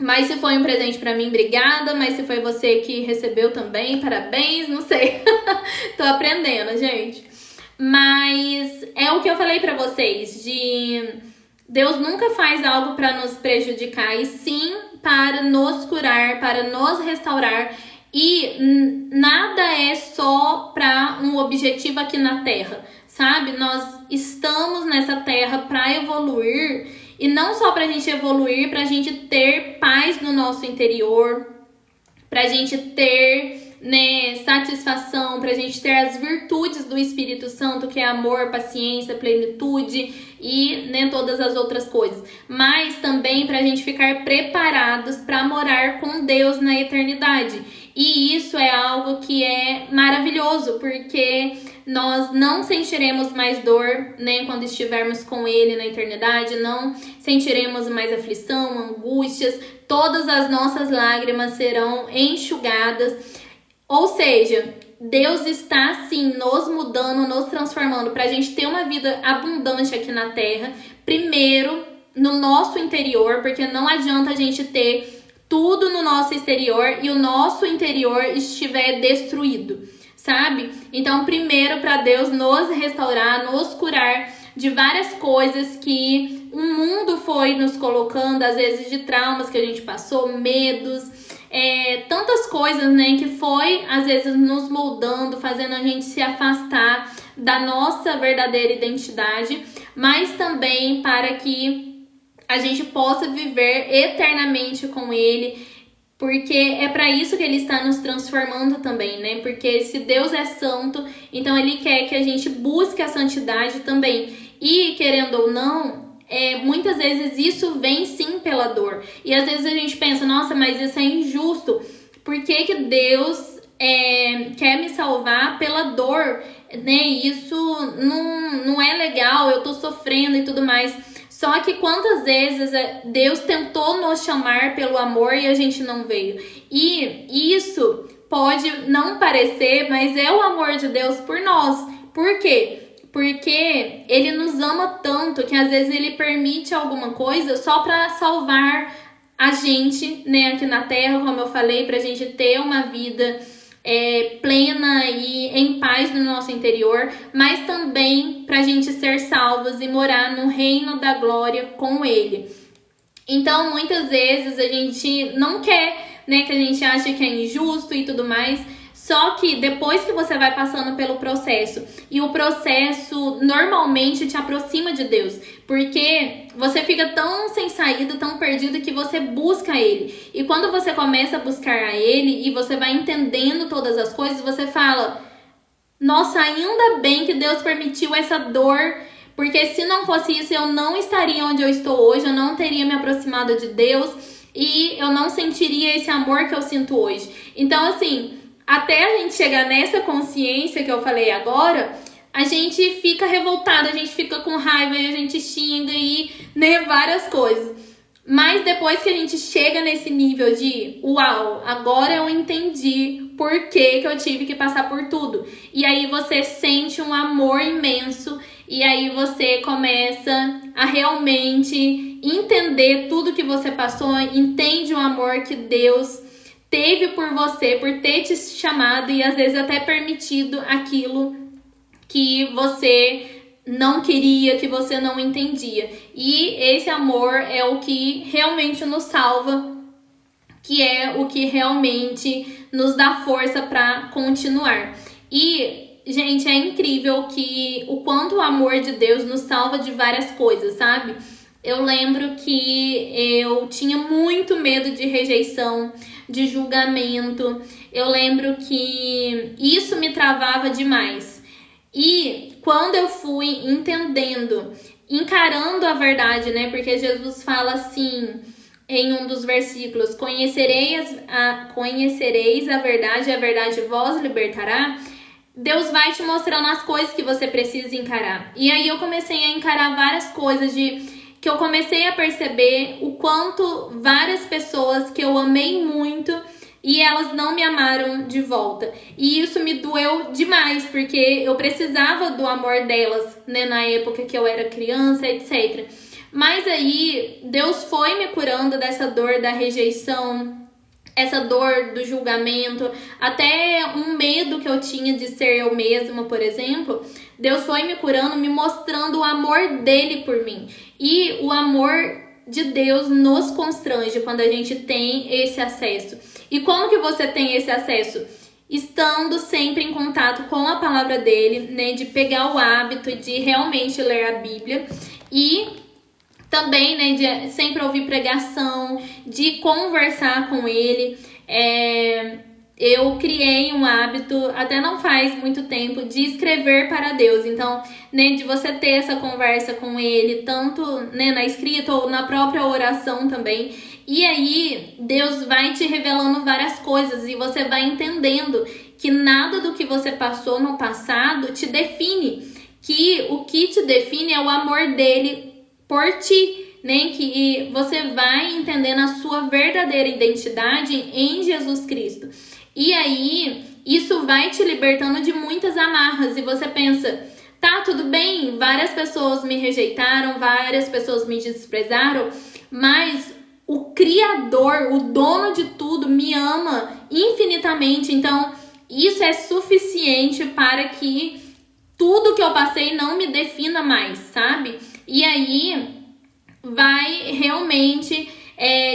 Mas se foi um presente pra mim, obrigada. Mas se foi você que recebeu também, parabéns, não sei. Tô aprendendo, gente. Mas é o que eu falei pra vocês, de Deus nunca faz algo pra nos prejudicar, e sim para nos curar, para nos restaurar. E nada é só pra um objetivo aqui na Terra, sabe? Nós estamos nessa Terra pra evoluir. E não só pra gente evoluir, pra gente ter paz no nosso interior, pra gente ter, né, satisfação, pra gente ter as virtudes do Espírito Santo, que é amor, paciência, plenitude e, né, todas as outras coisas. Mas também pra gente ficar preparados pra morar com Deus na eternidade. E isso é algo que é maravilhoso, porque nós não sentiremos mais dor, né, quando estivermos com Ele na eternidade, não sentiremos mais aflição, angústias, todas as nossas lágrimas serão enxugadas. Ou seja, Deus está sim nos mudando, nos transformando para a gente ter uma vida abundante aqui na Terra, primeiro no nosso interior, porque não adianta a gente ter tudo no nosso exterior e o nosso interior estiver destruído, sabe? Então, primeiro, para Deus nos restaurar, nos curar de várias coisas que o mundo foi nos colocando, às vezes de traumas que a gente passou, medos, tantas coisas, né, que foi às vezes nos moldando, fazendo a gente se afastar da nossa verdadeira identidade, mas também para que a gente possa viver eternamente com Ele, porque é para isso que Ele está nos transformando também, né? Porque se Deus é santo, então Ele quer que a gente busque a santidade também. E, querendo ou não, muitas vezes isso vem sim pela dor. E às vezes a gente pensa, nossa, mas isso é injusto. Por que Deus quer me salvar pela dor? Né? Isso não é legal, eu tô sofrendo e tudo mais. Só que quantas vezes Deus tentou nos chamar pelo amor e a gente não veio. E isso pode não parecer, mas é o amor de Deus por nós. Por quê? Porque Ele nos ama tanto que às vezes Ele permite alguma coisa só para salvar a gente, né, aqui na Terra, como eu falei, pra gente ter uma vida plena e em paz no nosso interior, mas também pra gente ser salvos e morar no reino da glória com Ele. Então, muitas vezes a gente não quer, né, que a gente acha que é injusto e tudo mais. Só que depois que você vai passando pelo processo, e o processo normalmente te aproxima de Deus, porque você fica tão sem saída, tão perdido, que você busca Ele. E quando você começa a buscar a Ele e você vai entendendo todas as coisas, você fala, nossa, ainda bem que Deus permitiu essa dor, porque se não fosse isso eu não estaria onde eu estou hoje, eu não teria me aproximado de Deus e eu não sentiria esse amor que eu sinto hoje. Então, assim, até a gente chegar nessa consciência que eu falei agora, a gente fica revoltada, a gente fica com raiva e a gente xinga e, né, várias coisas. Mas depois que a gente chega nesse nível de, uau, agora eu entendi por que eu tive que passar por tudo. E aí você sente um amor imenso e aí você começa a realmente entender tudo que você passou, entende o amor que Deus teve por você, por ter te chamado e às vezes até permitido aquilo que você não queria, que você não entendia. E esse amor é o que realmente nos salva, que é o que realmente nos dá força para continuar. E, gente, é incrível que o quanto o amor de Deus nos salva de várias coisas, sabe? Eu lembro que eu tinha muito medo de rejeição, de julgamento. Eu lembro que isso me travava demais. E quando eu fui entendendo, encarando a verdade, né? Porque Jesus fala assim em um dos versículos: conhecereis a verdade e a verdade vos libertará. Deus vai te mostrando as coisas que você precisa encarar. E aí eu comecei a encarar várias coisas que eu comecei a perceber o quanto várias pessoas que eu amei muito e elas não me amaram de volta. E isso me doeu demais, porque eu precisava do amor delas, né, na época que eu era criança, etc. Mas aí Deus foi me curando dessa dor da rejeição, essa dor do julgamento, até um medo que eu tinha de ser eu mesma, por exemplo. Deus foi me curando, me mostrando o amor dele por mim. E o amor de Deus nos constrange quando a gente tem esse acesso. E como que você tem esse acesso? Estando sempre em contato com a palavra dele, né? De pegar o hábito de realmente ler a Bíblia. E também, né, de sempre ouvir pregação, de conversar com ele. Eu criei um hábito, até não faz muito tempo, de escrever para Deus. Então, né, de você ter essa conversa com Ele, tanto, né, na escrita ou na própria oração também. E aí, Deus vai te revelando várias coisas e você vai entendendo que nada do que você passou no passado te define. Que o que te define é o amor dele por ti, né? Que você vai entendendo a sua verdadeira identidade em Jesus Cristo. E aí, isso vai te libertando de muitas amarras. E você pensa, tá, tudo bem, várias pessoas me rejeitaram, várias pessoas me desprezaram, mas o Criador, o dono de tudo, me ama infinitamente. Então, isso é suficiente para que tudo que eu passei não me defina mais, sabe? E aí vai realmente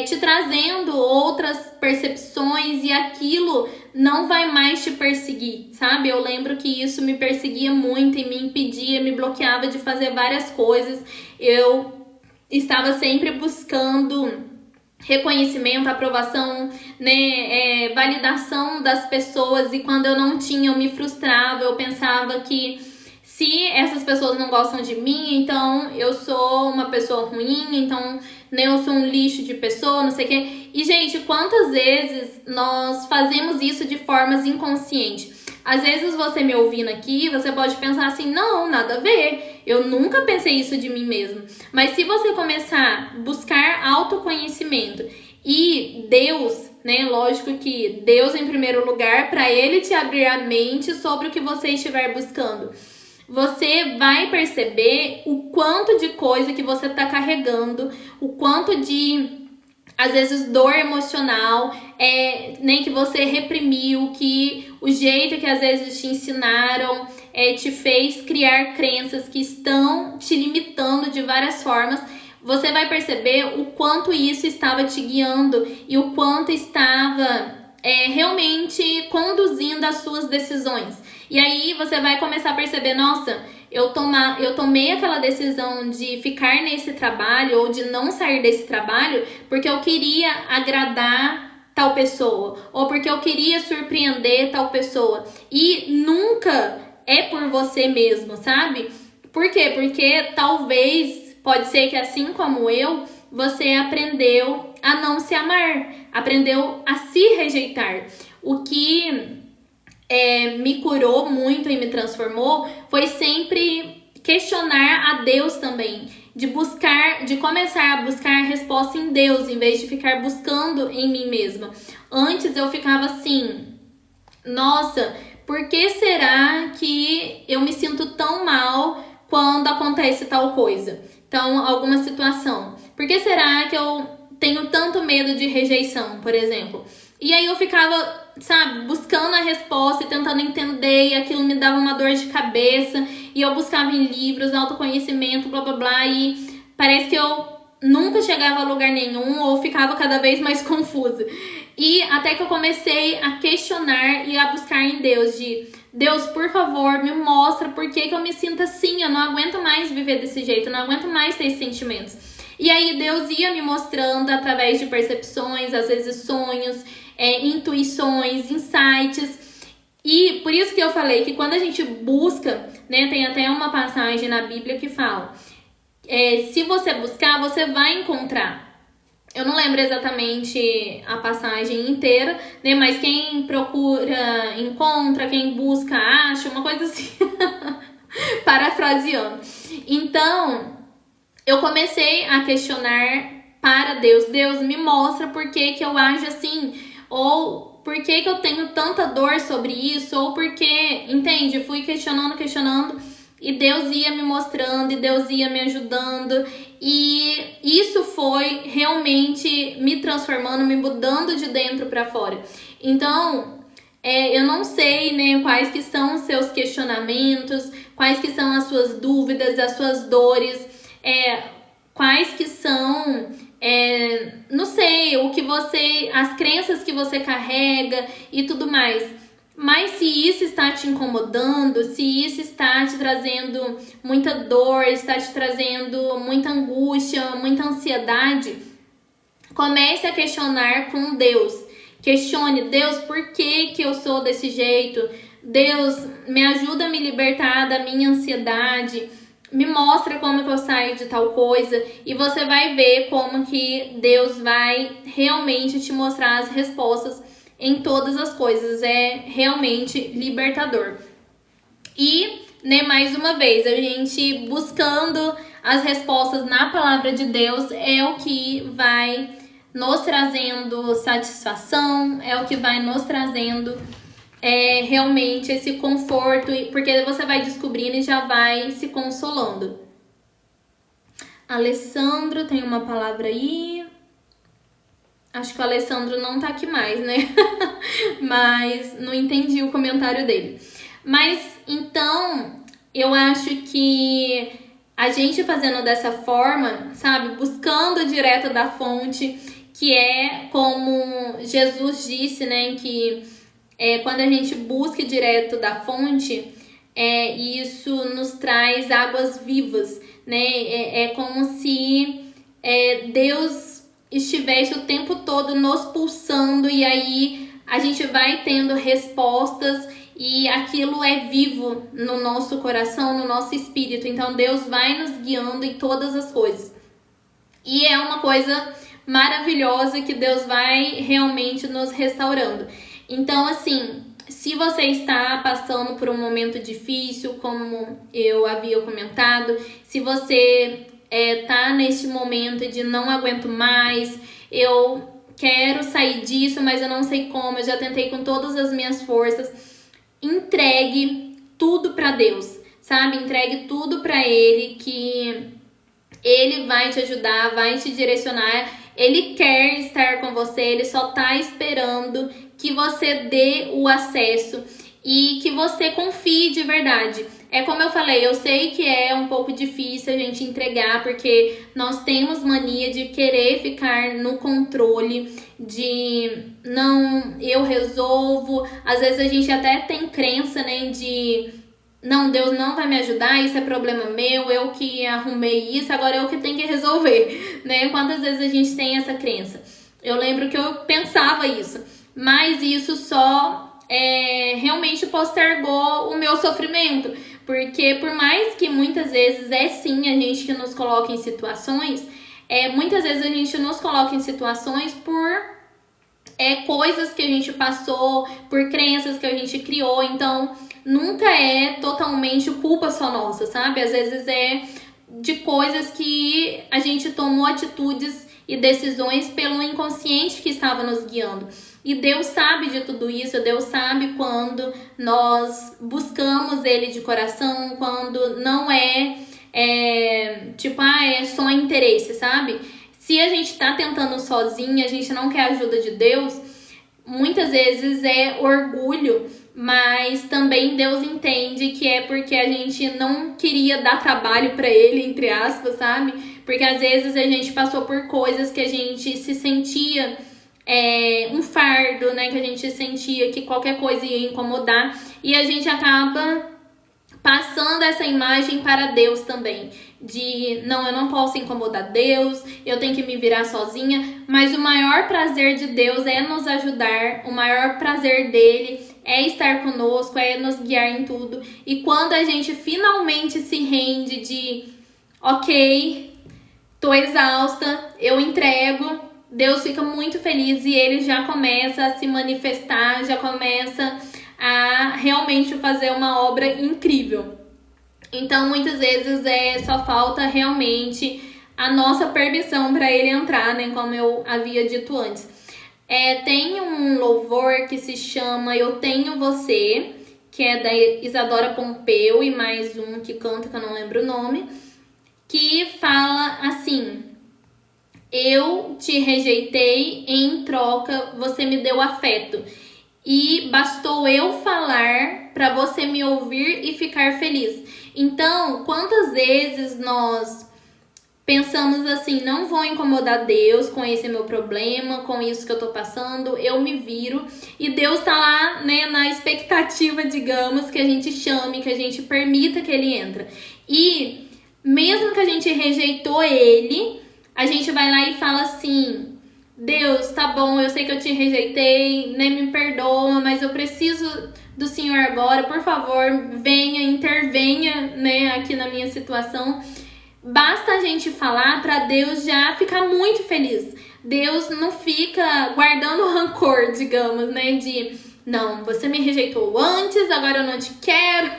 te trazendo outras percepções e aquilo não vai mais te perseguir, sabe? Eu lembro que isso me perseguia muito e me impedia, me bloqueava de fazer várias coisas. Eu estava sempre buscando reconhecimento, aprovação, né, validação das pessoas, e quando eu não tinha, eu me frustrava, eu pensava que se essas pessoas não gostam de mim, então eu sou uma pessoa ruim, então né, eu sou um lixo de pessoa, não sei o quê. E, gente, quantas vezes nós fazemos isso de formas inconscientes? Às vezes você me ouvindo aqui, você pode pensar assim, não, nada a ver, eu nunca pensei isso de mim mesmo. Mas se você começar a buscar autoconhecimento e Deus, né, lógico que Deus em primeiro lugar, para Ele te abrir a mente sobre o que você estiver buscando, você vai perceber o quanto de coisa que você está carregando, o quanto de, às vezes, dor emocional, nem que você reprimiu, que o jeito que às vezes te ensinaram te fez criar crenças que estão te limitando de várias formas. Você vai perceber o quanto isso estava te guiando e o quanto estava realmente conduzindo as suas decisões. E aí você vai começar a perceber, nossa, eu tomei aquela decisão de ficar nesse trabalho ou de não sair desse trabalho porque eu queria agradar tal pessoa ou porque eu queria surpreender tal pessoa. E nunca é por você mesmo, sabe? Por quê? Porque talvez, pode ser que assim como eu, você aprendeu a não se amar, aprendeu a se rejeitar. O que me curou muito e me transformou foi sempre questionar a Deus também, de começar a buscar a resposta em Deus, em vez de ficar buscando em mim mesma. Antes eu ficava assim, nossa, por que será que eu me sinto tão mal quando acontece tal coisa? Então, alguma situação. Por que será que eu tenho tanto medo de rejeição, por exemplo? E aí eu ficava, sabe, buscando a resposta e tentando entender, e aquilo me dava uma dor de cabeça, e eu buscava em livros, autoconhecimento, blá blá blá, e parece que eu nunca chegava a lugar nenhum, ou ficava cada vez mais confusa. E até que eu comecei a questionar e a buscar em Deus, de Deus, por favor, me mostra por que eu me sinto assim, eu não aguento mais viver desse jeito, eu não aguento mais ter esses sentimentos. E aí Deus ia me mostrando através de percepções, às vezes sonhos, intuições, insights. E por isso que eu falei que quando a gente busca, né, tem até uma passagem na Bíblia que fala, se você buscar, você vai encontrar. Eu não lembro exatamente a passagem inteira, né, mas quem procura, encontra, quem busca, acha, uma coisa assim, parafraseando. Então, eu comecei a questionar para Deus, Deus, me mostra por que eu ajo assim, ou por que eu tenho tanta dor sobre isso, ou porque, entende? Fui questionando, e Deus ia me mostrando, e Deus ia me ajudando, e isso foi realmente me transformando, me mudando de dentro para fora. Então, eu não sei, né, quais que são os seus questionamentos, quais que são as suas dúvidas, as suas dores, quais que são, não sei, as crenças que você carrega e tudo mais. Mas se isso está te incomodando, se isso está te trazendo muita dor, está te trazendo muita angústia, muita ansiedade, comece a questionar com Deus. Questione, Deus, por que eu sou desse jeito? Deus, me ajuda a me libertar da minha ansiedade. Me mostra como que eu saio de tal coisa, e você vai ver como que Deus vai realmente te mostrar as respostas em todas as coisas. É realmente libertador. E, né, mais uma vez, a gente buscando as respostas na palavra de Deus é o que vai nos trazendo satisfação, é o que vai nos trazendo realmente esse conforto, porque você vai descobrindo e já vai se consolando. Alessandro, tem uma palavra aí. Acho que o Alessandro não tá aqui mais, né? Mas não entendi o comentário dele. Mas então, eu acho que a gente fazendo dessa forma, sabe, buscando direto da fonte, que é como Jesus disse, né, que quando a gente busca direto da fonte, isso nos traz águas vivas, né? É como se Deus estivesse o tempo todo nos pulsando, e aí a gente vai tendo respostas e aquilo é vivo no nosso coração, no nosso espírito. Então Deus vai nos guiando em todas as coisas. E é uma coisa maravilhosa que Deus vai realmente nos restaurando. Então, assim, se você está passando por um momento difícil, como eu havia comentado, se você tá neste momento de não aguento mais, eu quero sair disso, mas eu não sei como, eu já tentei com todas as minhas forças, entregue tudo para Deus, sabe? Entregue tudo para Ele, que Ele vai te ajudar, vai te direcionar. Ele quer estar com você, Ele só tá esperando que você dê o acesso e que você confie de verdade. É como eu falei, eu sei que é um pouco difícil a gente entregar, porque nós temos mania de querer ficar no controle, de não, eu resolvo. Às vezes a gente até tem crença, né, de não, Deus não vai me ajudar, isso é problema meu, eu que arrumei isso, agora eu que tenho que resolver, né? Quantas vezes a gente tem essa crença? Eu lembro que eu pensava isso, mas isso só realmente postergou o meu sofrimento, porque por mais que muitas vezes sim a gente que nos coloca em situações, muitas vezes a gente nos coloca em situações por coisas que a gente passou, por crenças que a gente criou, então nunca é totalmente culpa só nossa, sabe? Às vezes é de coisas que a gente tomou atitudes e decisões pelo inconsciente que estava nos guiando. E Deus sabe de tudo isso, Deus sabe quando nós buscamos Ele de coração, quando não é só interesse, sabe? Se a gente tá tentando sozinha, a gente não quer a ajuda de Deus, muitas vezes é orgulho, mas também Deus entende que é porque a gente não queria dar trabalho pra Ele, entre aspas, sabe? Porque às vezes a gente passou por coisas que a gente se sentia um fardo, né? Que a gente sentia que qualquer coisa ia incomodar, e a gente acaba passando essa imagem para Deus também, de não, eu não posso incomodar Deus, eu tenho que me virar sozinha, mas o maior prazer de Deus é nos ajudar, o maior prazer dele é estar conosco, é nos guiar em tudo. E quando a gente finalmente se rende de, ok, tô exausta, eu entrego, Deus fica muito feliz e Ele já começa a se manifestar, já começa a realmente fazer uma obra incrível. Então, muitas vezes só falta realmente a nossa permissão para Ele entrar, né? Como eu havia dito antes. Tem um louvor que se chama Eu Tenho Você, que é da Isadora Pompeu e mais um que canta, que eu não lembro o nome, que fala assim: eu te rejeitei, em troca você me deu afeto. E bastou eu falar para você me ouvir e ficar feliz. Então, quantas vezes nós pensamos assim, não vou incomodar Deus com esse meu problema, com isso que eu tô passando, eu me viro. E Deus tá lá, né, na expectativa, digamos, que a gente chame, que a gente permita que Ele entre. E mesmo que a gente rejeitou Ele, a gente vai lá e fala assim: Deus, tá bom, eu sei que eu te rejeitei, nem me perdoa, mas eu preciso do Senhor agora, por favor, venha, intervenha, né, aqui na minha situação. Basta a gente falar para Deus já ficar muito feliz. Deus não fica guardando rancor, digamos, né, de não, você me rejeitou antes, agora eu não te quero,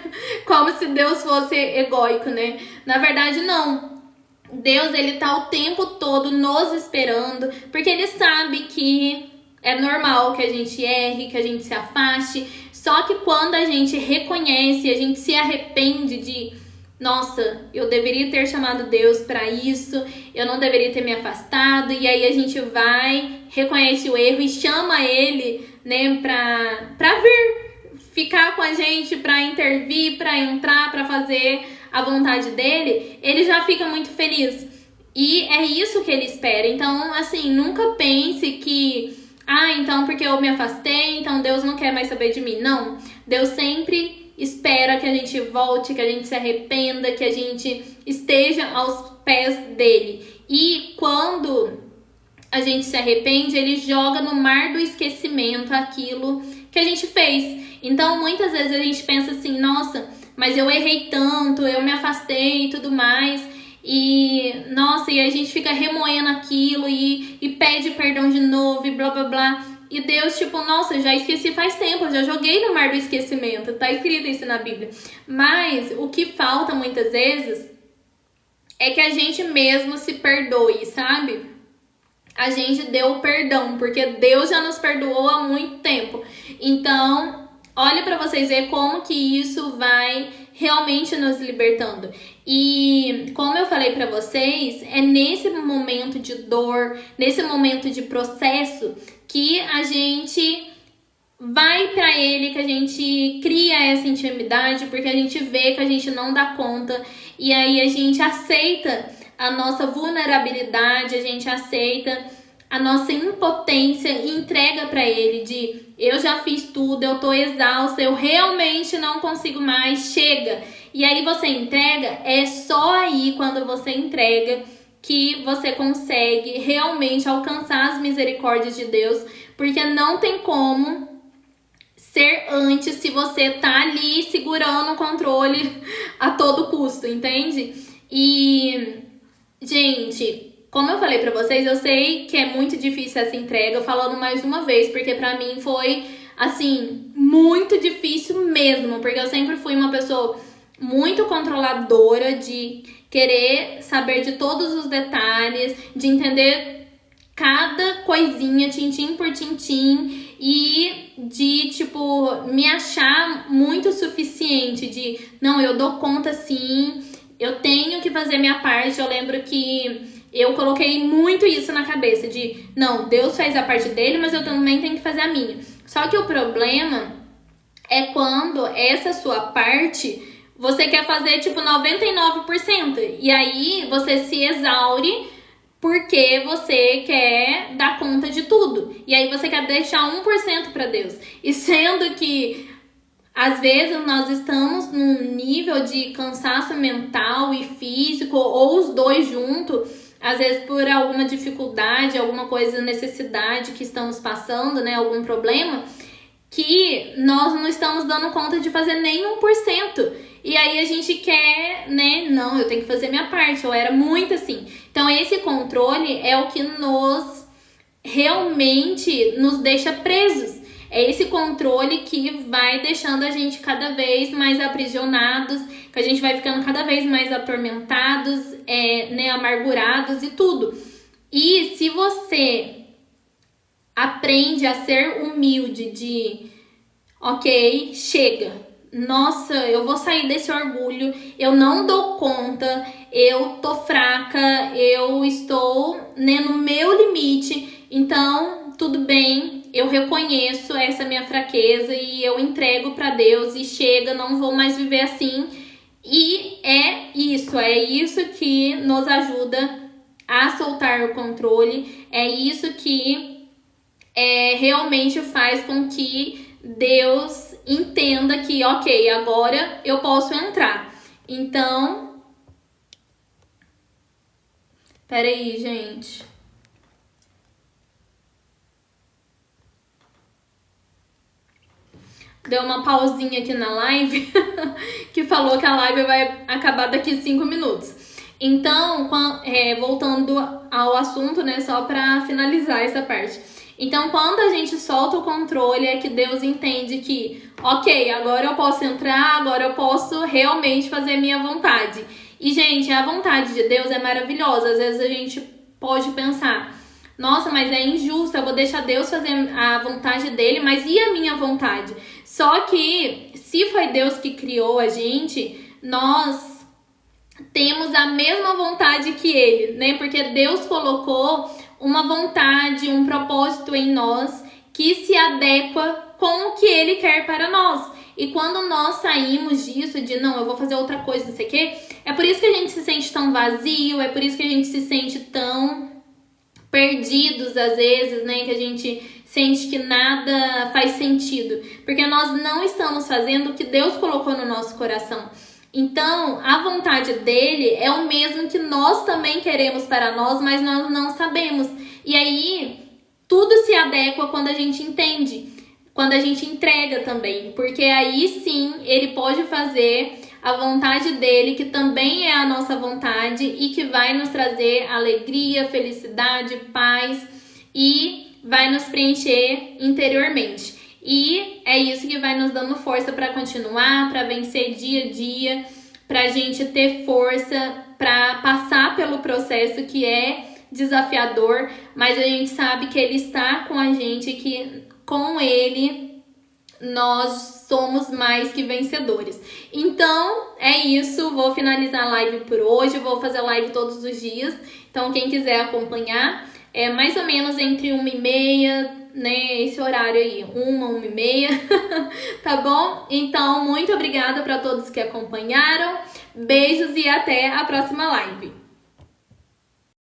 como se Deus fosse egóico, né? Na verdade, não. Deus, Ele tá o tempo todo nos esperando, porque Ele sabe que é normal que a gente erre, que a gente se afaste. Só que quando a gente reconhece, a gente se arrepende de nossa, eu deveria ter chamado Deus para isso, eu não deveria ter me afastado, e aí a gente vai, reconhece o erro e chama ele, né, pra vir ficar com a gente, pra intervir, pra entrar, pra fazer a vontade dele, ele já fica muito feliz. E é isso que ele espera. Então, assim, nunca pense que, então porque eu me afastei, então Deus não quer mais saber de mim. Não, Deus sempre espera que a gente volte, que a gente se arrependa, que a gente esteja aos pés dele. E quando a gente se arrepende, ele joga no mar do esquecimento aquilo que a gente fez. Então, muitas vezes a gente pensa assim, nossa, mas eu errei tanto, eu me afastei e tudo mais. E, nossa, e a gente fica remoendo aquilo e pede perdão de novo e blá, blá, blá. E Deus, tipo, nossa, já esqueci faz tempo, eu já joguei no mar do esquecimento. Tá escrito isso na Bíblia. Mas o que falta muitas vezes é que a gente mesmo se perdoe, sabe? A gente deu o perdão, porque Deus já nos perdoou há muito tempo. Então, olha pra vocês verem como que isso vai realmente nos libertando. E como eu falei pra vocês, é nesse momento de dor, nesse momento de processo, que a gente vai pra ele, que a gente cria essa intimidade, porque a gente vê que a gente não dá conta, e aí a gente aceita a nossa vulnerabilidade, a gente aceita a nossa impotência e entrega pra ele de eu já fiz tudo, eu tô exausta, eu realmente não consigo mais, chega. E aí você entrega, é só aí quando você entrega que você consegue realmente alcançar as misericórdias de Deus, porque não tem como ser antes se você tá ali segurando o controle a todo custo, entende? E, gente, como eu falei pra vocês, eu sei que é muito difícil essa entrega, falando mais uma vez, porque pra mim foi, assim, muito difícil mesmo, porque eu sempre fui uma pessoa muito controladora, de querer saber de todos os detalhes, de entender cada coisinha, tintim por tintim, e de, tipo, me achar muito suficiente, de, não, eu dou conta sim, eu tenho que fazer minha parte. Eu lembro que eu coloquei muito isso na cabeça, de, não, Deus faz a parte dele, mas eu também tenho que fazer a minha. Só que o problema é quando essa sua parte você quer fazer, tipo, 99%. E aí você se exaure porque você quer dar conta de tudo. E aí você quer deixar 1% para Deus. E sendo que, às vezes, nós estamos num nível de cansaço mental e físico, ou os dois juntos, às vezes por alguma dificuldade, alguma coisa, necessidade que estamos passando, né, algum problema, que nós não estamos dando conta de fazer nem 1%. E aí a gente quer, né, não, eu tenho que fazer minha parte. Eu era muito assim. Então esse controle é o que realmente nos deixa presos. É esse controle que vai deixando a gente cada vez mais aprisionados, que a gente vai ficando cada vez mais atormentados, né, amargurados e tudo. E se você aprende a ser humilde, de ok, chega, nossa, eu vou sair desse orgulho, eu não dou conta, eu tô fraca, eu estou, né, no meu limite, então tudo bem, eu reconheço essa minha fraqueza e eu entrego pra Deus e chega, não vou mais viver assim. E é isso que nos ajuda a soltar o controle, é isso que realmente faz com que Deus entenda que, ok, agora eu posso entrar. Então, peraí, gente. Deu uma pausinha aqui na live que falou que a live vai acabar daqui 5 minutos. Então, voltando ao assunto, né, só pra finalizar essa parte. Então, quando a gente solta o controle, é que Deus entende que, ok, agora eu posso entrar, agora eu posso realmente fazer minha vontade. E, gente, a vontade de Deus é maravilhosa. Às vezes a gente pode pensar, nossa, mas é injusto, eu vou deixar Deus fazer a vontade dele, mas e a minha vontade? Só que, se foi Deus que criou a gente, nós temos a mesma vontade que Ele, né? Porque Deus colocou uma vontade, um propósito em nós que se adequa com o que Ele quer para nós. E quando nós saímos disso, de não, eu vou fazer outra coisa, não sei o quê, é por isso que a gente se sente tão vazio, é por isso que a gente se sente tão perdidos às vezes, né? Que a gente sente que nada faz sentido. Porque nós não estamos fazendo o que Deus colocou no nosso coração. Então, a vontade dele é o mesmo que nós também queremos para nós, mas nós não sabemos. E aí, tudo se adequa quando a gente entende, quando a gente entrega também. Porque aí sim, ele pode fazer a vontade dele, que também é a nossa vontade e que vai nos trazer alegria, felicidade, paz e vai nos preencher interiormente. E é isso que vai nos dando força para continuar, para vencer dia a dia, para a gente ter força para passar pelo processo que é desafiador, mas a gente sabe que ele está com a gente, que com ele nós somos mais que vencedores. Então é isso, vou finalizar a live por hoje, vou fazer live todos os dias, então quem quiser acompanhar, é mais ou menos entre 1h30, né, esse horário aí, 1h30, tá bom? Então, muito obrigada para todos que acompanharam, beijos e até a próxima live.